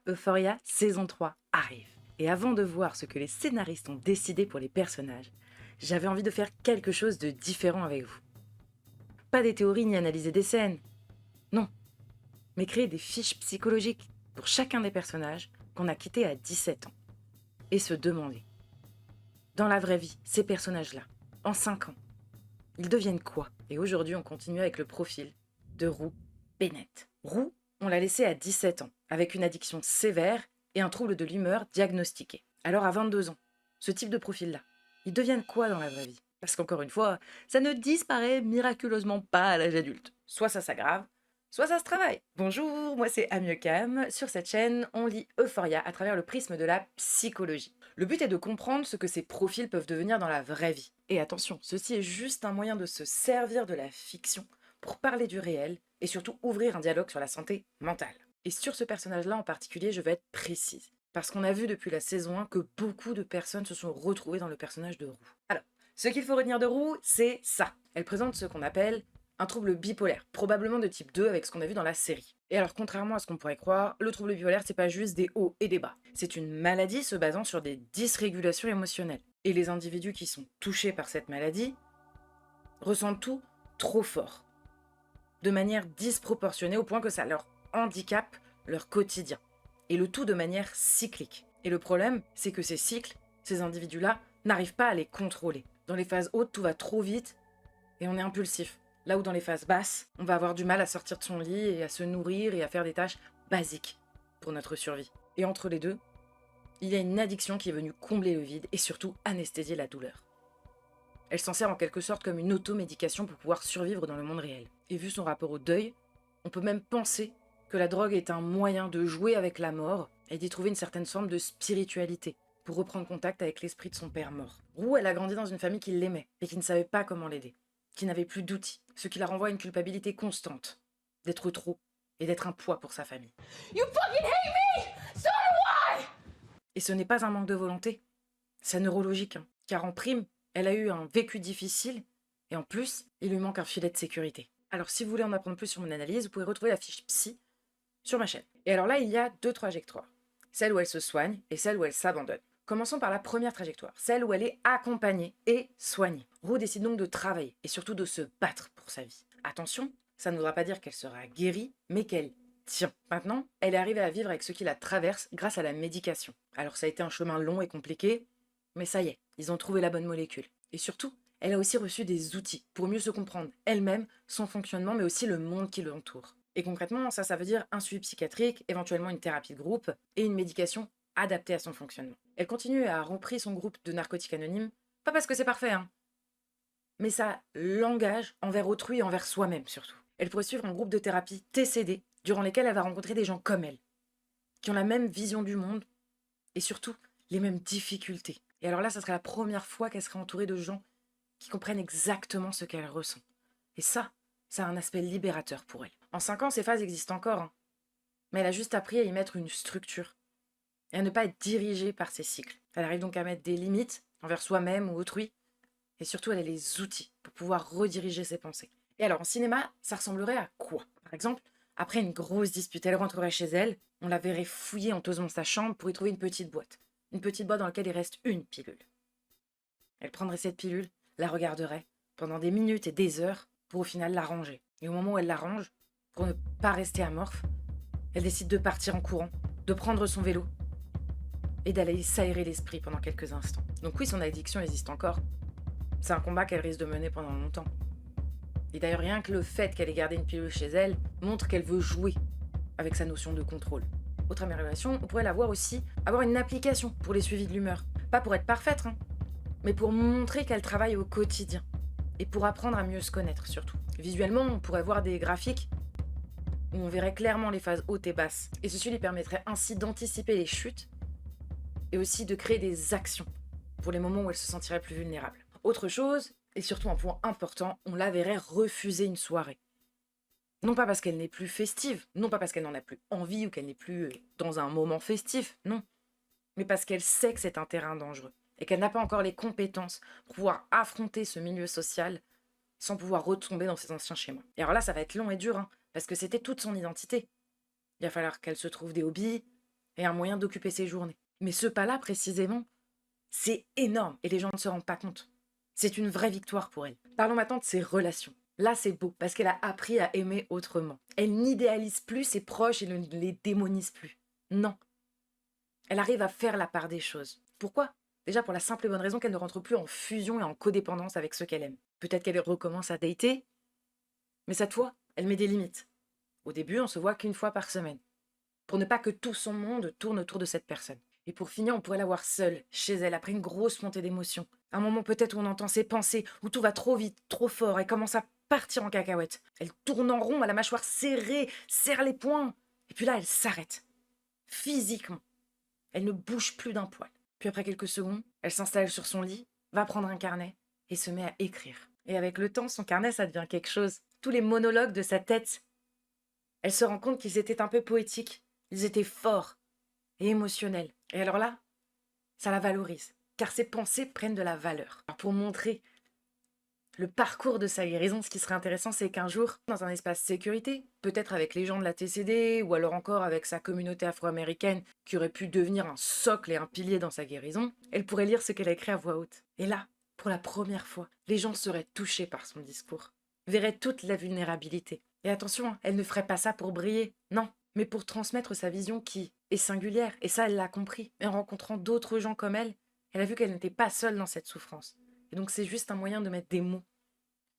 Euphoria saison 3 arrive. Et avant de voir ce que les scénaristes ont décidé pour les personnages, j'avais envie de faire quelque chose de différent avec vous. Pas des théories ni analyser des scènes. Non. Mais créer des fiches psychologiques pour chacun des personnages qu'on a quittés à 17 ans. Et se demander, dans la vraie vie, ces personnages-là, en 5 ans, ils deviennent quoi? Et aujourd'hui, on continue avec le profil de Rue Bennett. Rue, on l'a laissé à 17 ans, avec une addiction sévère et un trouble de l'humeur diagnostiqué. Alors à 22 ans, ce type de profil-là, ils deviennent quoi dans la vraie vie? Parce qu'encore une fois, ça ne disparaît miraculeusement pas à l'âge adulte. Soit ça s'aggrave, soit ça se travaille. Bonjour, moi c'est Amiocam. Sur cette chaîne, on lit Euphoria à travers le prisme de la psychologie. Le but est de comprendre ce que ces profils peuvent devenir dans la vraie vie. Et attention, ceci est juste un moyen de se servir de la fiction pour parler du réel et surtout ouvrir un dialogue sur la santé mentale. Et sur ce personnage-là en particulier, je vais être précise. Parce qu'on a vu depuis la saison 1 que beaucoup de personnes se sont retrouvées dans le personnage de Rue. Alors, ce qu'il faut retenir de Rue, c'est ça. Elle présente ce qu'on appelle un trouble bipolaire, probablement de type 2 avec ce qu'on a vu dans la série. Et alors, contrairement à ce qu'on pourrait croire, le trouble bipolaire, c'est pas juste des hauts et des bas. C'est une maladie se basant sur des dysrégulations émotionnelles. Et les individus qui sont touchés par cette maladie ressentent tout trop fort, de manière disproportionnée au point que ça leur handicape leur quotidien. Et le tout de manière cyclique. Et le problème, c'est que ces cycles, ces individus-là, n'arrivent pas à les contrôler. Dans les phases hautes, tout va trop vite et on est impulsif. Là où dans les phases basses, on va avoir du mal à sortir de son lit et à se nourrir et à faire des tâches basiques pour notre survie. Et entre les deux, il y a une addiction qui est venue combler le vide et surtout anesthésier la douleur. Elle s'en sert en quelque sorte comme une automédication pour pouvoir survivre dans le monde réel. Et vu son rapport au deuil, on peut même penser que la drogue est un moyen de jouer avec la mort et d'y trouver une certaine forme de spiritualité pour reprendre contact avec l'esprit de son père mort. Rue, elle a grandi dans une famille qui l'aimait et qui ne savait pas comment l'aider, qui n'avait plus d'outils, ce qui la renvoie à une culpabilité constante d'être trop et d'être un poids pour sa famille. You fucking hate me! So do I! Et ce n'est pas un manque de volonté, c'est neurologique, car en prime, elle a eu un vécu difficile et en plus, il lui manque un filet de sécurité. Alors si vous voulez en apprendre plus sur mon analyse, vous pouvez retrouver la fiche psy sur ma chaîne. Et alors là, il y a deux trajectoires. Celle où elle se soigne et celle où elle s'abandonne. Commençons par la première trajectoire, celle où elle est accompagnée et soignée. Rue décide donc de travailler et surtout de se battre pour sa vie. Attention, ça ne voudra pas dire qu'elle sera guérie, mais qu'elle tient. Maintenant, elle est arrivée à vivre avec ce qui la traverse grâce à la médication. Alors ça a été un chemin long et compliqué, mais ça y est, ils ont trouvé la bonne molécule. Et surtout, elle a aussi reçu des outils pour mieux se comprendre elle-même, son fonctionnement, mais aussi le monde qui l'entoure. Et concrètement, ça veut dire un suivi psychiatrique, éventuellement une thérapie de groupe et une médication adaptée à son fonctionnement. Elle continue à remplir son groupe de narcotiques anonymes, pas parce que c'est parfait, mais ça l'engage envers autrui et envers soi-même surtout. Elle pourrait suivre un groupe de thérapie TCD, durant lesquels elle va rencontrer des gens comme elle, qui ont la même vision du monde et surtout les mêmes difficultés. Et alors là, ça serait la première fois qu'elle serait entourée de gens qui comprennent exactement ce qu'elle ressent. Et ça a un aspect libérateur pour elle. En 5 ans, ces phases existent encore, mais elle a juste appris à y mettre une structure et à ne pas être dirigée par ces cycles. Elle arrive donc à mettre des limites envers soi-même ou autrui, et surtout elle a les outils pour pouvoir rediriger ses pensées. Et alors en cinéma, ça ressemblerait à quoi? Par exemple, après une grosse dispute, elle rentrerait chez elle, on la verrait fouiller honteusement sa chambre pour y trouver une petite boîte. Une petite boîte dans laquelle il reste une pilule. Elle prendrait cette pilule, la regarderait pendant des minutes et des heures pour au final la ranger. Et au moment où elle la range, pour ne pas rester amorphe, elle décide de partir en courant, de prendre son vélo et d'aller s'aérer l'esprit pendant quelques instants. Donc oui, son addiction existe encore. C'est un combat qu'elle risque de mener pendant longtemps. Et d'ailleurs, rien que le fait qu'elle ait gardé une pilule chez elle montre qu'elle veut jouer avec sa notion de contrôle. Autre amélioration, on pourrait la voir aussi avoir une application pour les suivis de l'humeur. Pas pour être parfaite, mais pour montrer qu'elle travaille au quotidien. Et pour apprendre à mieux se connaître surtout. Visuellement, on pourrait voir des graphiques où on verrait clairement les phases hautes et basses. Et ceci lui permettrait ainsi d'anticiper les chutes et aussi de créer des actions pour les moments où elle se sentirait plus vulnérable. Autre chose, et surtout un point important, on la verrait refuser une soirée. Non pas parce qu'elle n'est plus festive, non pas parce qu'elle n'en a plus envie ou qu'elle n'est plus dans un moment festif, non. Mais parce qu'elle sait que c'est un terrain dangereux et qu'elle n'a pas encore les compétences pour pouvoir affronter ce milieu social sans pouvoir retomber dans ses anciens schémas. Et alors là, ça va être long et dur, parce que c'était toute son identité. Il va falloir qu'elle se trouve des hobbies, et un moyen d'occuper ses journées. Mais ce pas-là, précisément, c'est énorme et les gens ne se rendent pas compte. C'est une vraie victoire pour elle. Parlons maintenant de ses relations. Là, c'est beau parce qu'elle a appris à aimer autrement. Elle n'idéalise plus ses proches et ne les démonise plus. Non. Elle arrive à faire la part des choses. Pourquoi? Déjà pour la simple et bonne raison qu'elle ne rentre plus en fusion et en codépendance avec ceux qu'elle aime. Peut-être qu'elle recommence à dater, mais cette fois, elle met des limites. Au début, on se voit qu'une fois par semaine, pour ne pas que tout son monde tourne autour de cette personne. Et pour finir, on pourrait la voir seule, chez elle, après une grosse montée d'émotions. Un moment peut-être où on entend ses pensées, où tout va trop vite, trop fort, et commence à partir en cacahuète. Elle tourne en rond, à la mâchoire serrée, serre les poings. Et puis là, elle s'arrête. Physiquement. Elle ne bouge plus d'un poil. Puis après quelques secondes, elle s'installe sur son lit, va prendre un carnet et se met à écrire. Et avec le temps, son carnet, ça devient quelque chose. Tous les monologues de sa tête, elle se rend compte qu'ils étaient un peu poétiques. Ils étaient forts et émotionnels. Et alors là, ça la valorise, car ses pensées prennent de la valeur. Alors pour montrer le parcours de sa guérison, ce qui serait intéressant, c'est qu'un jour, dans un espace sécurité, peut-être avec les gens de la TCD, ou alors encore avec sa communauté afro-américaine, qui aurait pu devenir un socle et un pilier dans sa guérison, elle pourrait lire ce qu'elle a écrit à voix haute. Et là, pour la première fois, les gens seraient touchés par son discours, verraient toute la vulnérabilité. Et attention, hein, elle ne ferait pas ça pour briller, non, mais pour transmettre sa vision qui est singulière, et ça, elle l'a compris. Et en rencontrant d'autres gens comme elle a vu qu'elle n'était pas seule dans cette souffrance. Et donc c'est juste un moyen de mettre des mots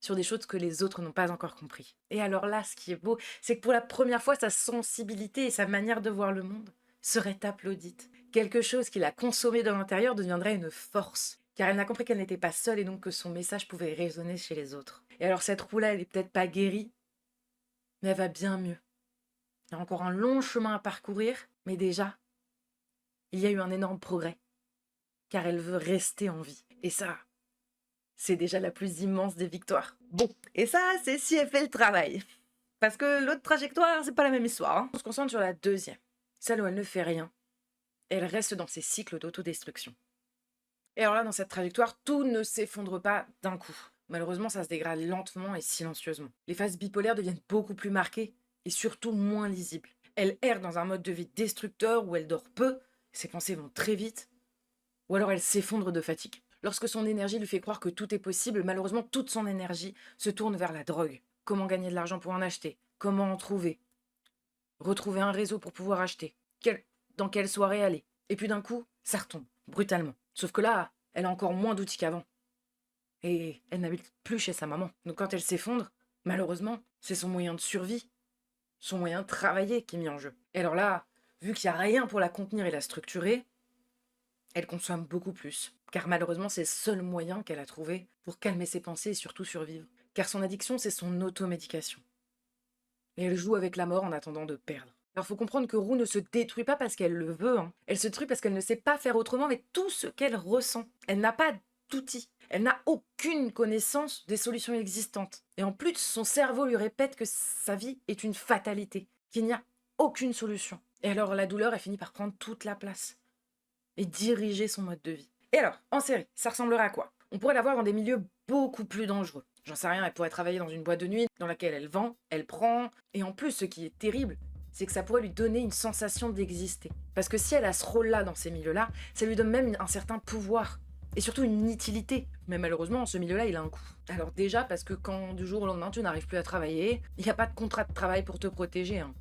sur des choses que les autres n'ont pas encore compris. Et alors là, ce qui est beau, c'est que pour la première fois, sa sensibilité et sa manière de voir le monde seraient applaudite. Quelque chose qu'il a consommé de l'intérieur deviendrait une force, car elle n'a compris qu'elle n'était pas seule et donc que son message pouvait résonner chez les autres. Et alors cette roue-là, elle est peut-être pas guérie, mais elle va bien mieux. Il y a encore un long chemin à parcourir, mais déjà, il y a eu un énorme progrès, car elle veut rester en vie. Et ça, c'est déjà la plus immense des victoires. Bon, et ça, c'est si elle fait le travail. Parce que l'autre trajectoire, c'est pas la même histoire. Hein. On se concentre sur la deuxième, celle où elle ne fait rien. Elle reste dans ses cycles d'autodestruction. Et alors là, dans cette trajectoire, tout ne s'effondre pas d'un coup. Malheureusement, ça se dégrade lentement et silencieusement. Les phases bipolaires deviennent beaucoup plus marquées et surtout moins lisibles. Elle erre dans un mode de vie destructeur où elle dort peu, ses pensées vont très vite, ou alors elle s'effondre de fatigue. Lorsque son énergie lui fait croire que tout est possible, malheureusement, toute son énergie se tourne vers la drogue. Comment gagner de l'argent pour en acheter? Comment en trouver? Retrouver un réseau pour pouvoir acheter? Dans quelle soirée aller? Et puis d'un coup, ça retombe, brutalement. Sauf que là, elle a encore moins d'outils qu'avant. Et elle n'habite plus chez sa maman. Donc quand elle s'effondre, malheureusement, c'est son moyen de survie, son moyen de travailler qui est mis en jeu. Et alors là, vu qu'il n'y a rien pour la contenir et la structurer, elle consomme beaucoup plus, car malheureusement c'est le seul moyen qu'elle a trouvé pour calmer ses pensées et surtout survivre. Car son addiction, c'est son automédication. Et elle joue avec la mort en attendant de perdre. Alors faut comprendre que Rue ne se détruit pas parce qu'elle le veut, hein. Elle se détruit parce qu'elle ne sait pas faire autrement avec tout ce qu'elle ressent. Elle n'a pas d'outils. Elle n'a aucune connaissance des solutions existantes. Et en plus, son cerveau lui répète que sa vie est une fatalité, qu'il n'y a aucune solution. Et alors la douleur, elle finit par prendre toute la place et diriger son mode de vie. Et alors, en série, ça ressemblerait à quoi? On pourrait la voir dans des milieux beaucoup plus dangereux. J'en sais rien, elle pourrait travailler dans une boîte de nuit dans laquelle elle vend, elle prend, et en plus, ce qui est terrible, c'est que ça pourrait lui donner une sensation d'exister. Parce que si elle a ce rôle-là dans ces milieux-là, ça lui donne même un certain pouvoir, et surtout une utilité. Mais malheureusement, ce milieu-là, il a un coût. Alors déjà, parce que quand du jour au lendemain, tu n'arrives plus à travailler, il n'y a pas de contrat de travail pour te protéger, hein.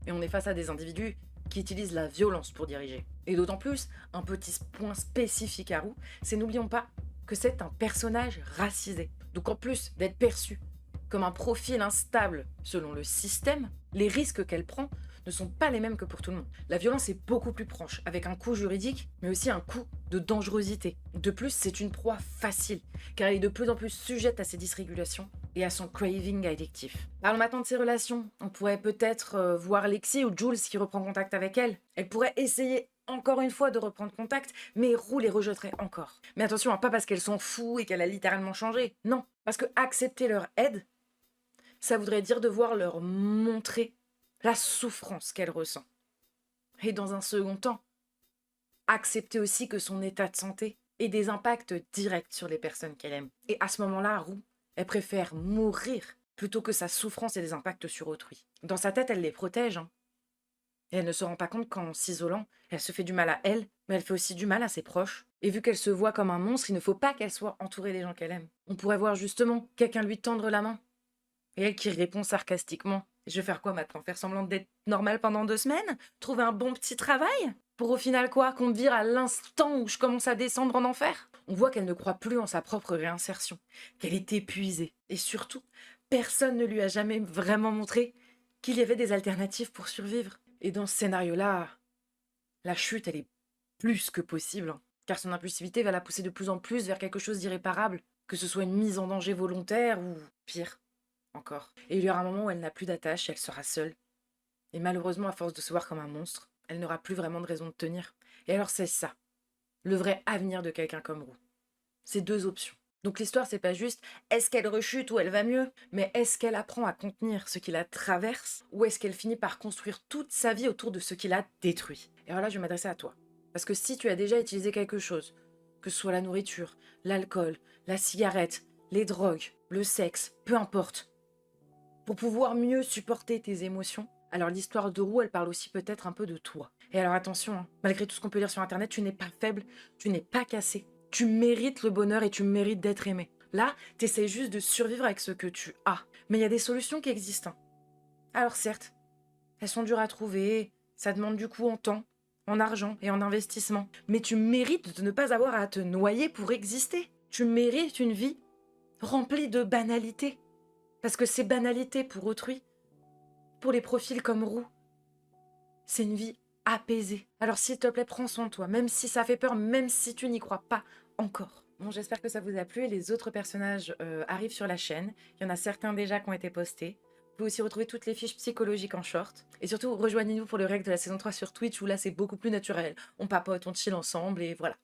Et on est face à des individus qui utilisent la violence pour diriger. Et d'autant plus, un petit point spécifique à Rue, c'est n'oublions pas que c'est un personnage racisé. Donc en plus d'être perçu comme un profil instable selon le système, les risques qu'elle prend ne sont pas les mêmes que pour tout le monde. La violence est beaucoup plus proche, avec un coût juridique, mais aussi un coût de dangerosité. De plus, c'est une proie facile, car elle est de plus en plus sujette à ses dysrégulations et à son craving addictif. Parlons maintenant de ses relations. On pourrait peut-être voir Lexi ou Jules qui reprend contact avec elle. Elle pourrait essayer encore une fois de reprendre contact, mais Rue les rejetterait encore. Mais attention, hein, pas parce qu'elle s'en fout et qu'elle a littéralement changé. Non, parce que accepter leur aide, ça voudrait dire devoir leur montrer la souffrance qu'elle ressent. Et dans un second temps, accepter aussi que son état de santé ait des impacts directs sur les personnes qu'elle aime. Et à ce moment-là, Rue, elle préfère mourir plutôt que sa souffrance ait des impacts sur autrui. Dans sa tête, elle les protège, hein. Et elle ne se rend pas compte qu'en s'isolant, elle se fait du mal à elle, mais elle fait aussi du mal à ses proches. Et vu qu'elle se voit comme un monstre, il ne faut pas qu'elle soit entourée des gens qu'elle aime. On pourrait voir justement quelqu'un lui tendre la main. Et elle qui répond sarcastiquement. Je vais faire quoi maintenant? Faire semblant d'être normale pendant 2 semaines? Trouver un bon petit travail? Pour au final quoi? Qu'on me vire à l'instant où je commence à descendre en enfer? On voit qu'elle ne croit plus en sa propre réinsertion, qu'elle est épuisée. Et surtout, personne ne lui a jamais vraiment montré qu'il y avait des alternatives pour survivre. Et dans ce scénario-là, la chute, elle est plus que possible, hein, car son impulsivité va la pousser de plus en plus vers quelque chose d'irréparable, que ce soit une mise en danger volontaire ou pire encore. Et il y aura un moment où elle n'a plus d'attache, elle sera seule. Et malheureusement, à force de se voir comme un monstre, elle n'aura plus vraiment de raison de tenir. Et alors c'est ça, le vrai avenir de quelqu'un comme Roux. C'est 2 options. Donc l'histoire, c'est pas juste est-ce qu'elle rechute ou elle va mieux, mais est-ce qu'elle apprend à contenir ce qui la traverse ou est-ce qu'elle finit par construire toute sa vie autour de ce qui la détruit. Et alors là, je vais m'adresser à toi. Parce que si tu as déjà utilisé quelque chose, que ce soit la nourriture, l'alcool, la cigarette, les drogues, le sexe, peu importe, pour pouvoir mieux supporter tes émotions, alors l'histoire de Roux, elle parle aussi peut-être un peu de toi. Et alors attention, hein, malgré tout ce qu'on peut lire sur Internet, tu n'es pas faible, tu n'es pas cassé. Tu mérites le bonheur et tu mérites d'être aimé. Là, t'essayes juste de survivre avec ce que tu as. Mais il y a des solutions qui existent, hein. Alors certes, elles sont dures à trouver, ça demande du coup en temps, en argent et en investissement. Mais tu mérites de ne pas avoir à te noyer pour exister. Tu mérites une vie remplie de banalités. Parce que ces banalités pour autrui, pour les profils comme Roux, c'est une vie apaisée. Alors s'il te plaît, prends soin de toi, même si ça fait peur, même si tu n'y crois pas encore. Bon, j'espère que ça vous a plu et les autres personnages arrivent sur la chaîne. Il y en a certains déjà qui ont été postés. Vous pouvez aussi retrouver toutes les fiches psychologiques en short. Et surtout, rejoignez-nous pour le règle de la saison 3 sur Twitch où là c'est beaucoup plus naturel. On papote, on chill ensemble et voilà.